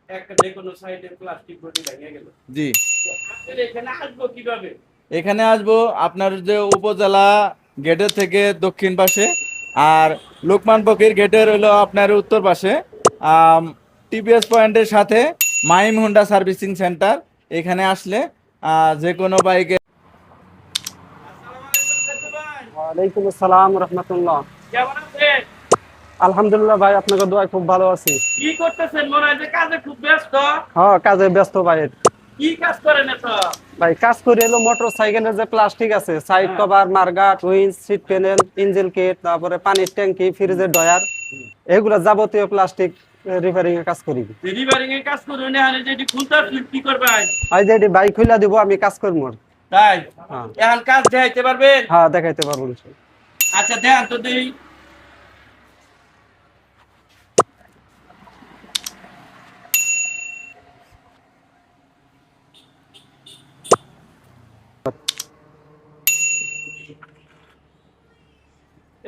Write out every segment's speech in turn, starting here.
একটা যে কোনো সাইডে প্লাস্টিক বডি ভেঙে গেল, জি। আপনার এখানে আসবো কিভাবে? এখানে আসবো আপনার যে উপজেলা গেটের থেকে দক্ষিণ পাশে, আর লোকমান ফকির গেটের হলো আপনার উত্তর পাশে। টিপিএস পয়েন্টের সাথে মাইম হোন্ডা সার্ভিসিং সেন্টার। এখানে আসলে যে কোনো বাইকে। আসসালামু আলাইকুম সাইদুল ভাই, ওয়ালাইকুম আসসালাম রহমতুল্লাহ। কেমন আছেন? আলহামদুলিল্লাহ ভাই, আপনাকে দোয়ায় খুব ভালো আছি। কি করতেছেন? মনে হয় যে কাজে খুব ব্যস্ত। হ্যাঁ, কাজে ব্যস্ত ভাই। কি কাজ করেন এত? ভাই কাজ করি হলো মোটর সাইকেলের যে প্লাস্টিক আছে, সাইড হ্যাঁ। কভার, মার্গাট, উইন্স, সিট প্যানেল, ইঞ্জিন কিট, তারপরে পানির ট্যাঙ্কি, ফ্রিজের ডয়ার, এগুলা যাবতীয় প্লাস্টিক রিপেয়ারিং এর কাজ করি। ডেলিভারিং এর কাজ করুন, এখানে যেটি খুলতে কি করবেন? ভাই যে বাইক খুলে দিব, আমি কাজ করবো। তাই হ্যাঁ এখন কাজ দেখাইতে পারবেন? হ্যাঁ, দেখাইতে পারবো ইনশাল্লাহ। আচ্ছা দেন তো দেই।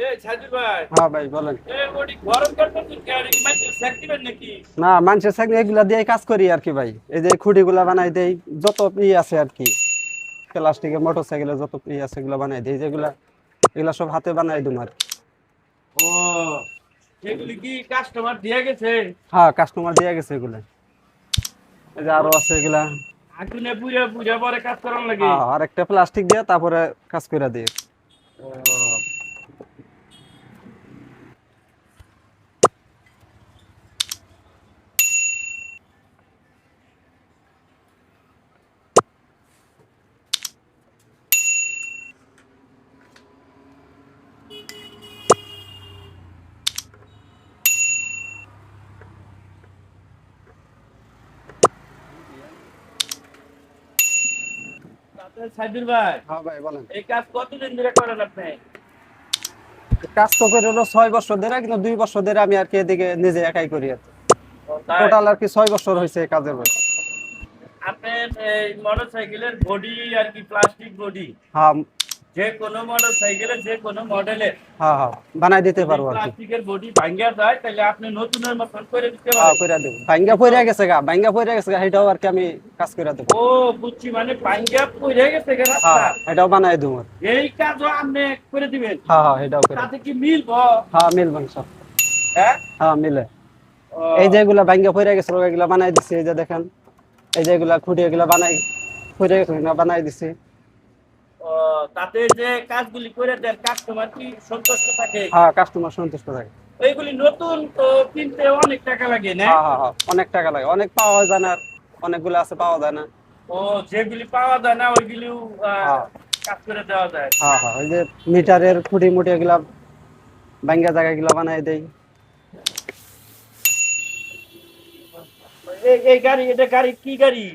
এই সাইদুল ভাই, হ্যাঁ ভাই বলেন। এই বডি গরম করতেছেন কেন? কি মানে সেক দিবেন নাকি? না, মানুষের সাইকেল এগুলা দিয়ে কাজ করি আর কি ভাই। এই যে খুঁটিগুলা বানাই দেই, যত আছে আর কি, প্লাস্টিকের মোটর সাইকেলের যত আছে এগুলা বানাই দেই, যেগুলা এগুলা সব হাতে বানাই দিই আর কি। ও, এগুলি কি কাস্টমার দিয়ে গেছে? হ্যাঁ, কাস্টমার দিয়ে গেছে এগুলা। এই যে আরো আছে এগুলা। আগুনে পুড়ে পুড়ে পরে কাজ করার লাগে। হ্যাঁ, আর একটা প্লাস্টিক দিয়ে তারপরে কাজ করে দিই। ও, তাতে সাইদুল ভাই, হ্যাঁ ভাই বলেন। এই কাজ কতদিন ধরে করেন আপনি? কাজ তো করে হলো 6 বছর ধরে, কিন্তু 2 বছর ধরে আমি আর কি এদিকে নিজে একাই করি আর কি। ও, তাই? টোটাল আর কি 6 বছর হয়েছে এই কাজের বয়স। আপনার এই মোটরসাইকেলের বডি আর কি প্লাস্টিক বডি, হ্যাঁ যে কোনো মোটরসাইকেলের যে কোনো মডেলের হ্যাঁ হ্যাঁ, বানাই দিতে পারবো আর কি। প্লাস্টিকের বডি ভাঙ্গা যায়, তাহলে আপনি নতুনের মতন করে দিতে হ্যাঁ, পারেন। করে দেবো। ভাঙ্গা পড়ে গেছে এটাও আর কি আমি কাজ করে দেবো। ও বুঝছি, মানে ভাঙ্গা পড়ে গেছে গে রাস্তা, হ্যাঁ, এটাও বানাই দেবো। এই কাজও আপনি করে দিবেন? হ্যাঁ হ্যাঁ, এটাও করে। তাতে কি মিলবো? হ্যাঁ মিলবে সব। হ্যাঁ। হ্যাঁ মিলে। ও, এই যে এগুলা ভাঙ্গা পড়ে গেছে এগুলা বানাই দিছি। এই যে দেখেন, এই যে এগুলা খুঁটি এগুলা বানাই পড়ে গেছে এগুলা বানাই দিছি। ও, তাতে যে কাজগুলি করে দেন কাস্টমার কি সন্তুষ্ট থাকে? হ্যাঁ, কাস্টমার সন্তুষ্ট থাকে। এইগুলি নতুন তো কিনতে অনেক টাকা লাগে না? হ্যাঁ হ্যাঁ হ্যাঁ, অনেক টাকা লাগে, অনেক পাওয়া যায় না, আর অনেকগুলো আছে পাওয়া যায় না। ও, যেগুলি পাওয়া যায় না ওইগুলিও হ্যাঁ কাজ করে দেওয়া যায়। হ্যাঁ হ্যাঁ, ওই যে মিটারের খুঁটি মুটি এগুলা ভাঙ্গা জায়গা এগুলা বানাই দেই। এই গাড়ি, এটা গাড়ি কি গাড়ি?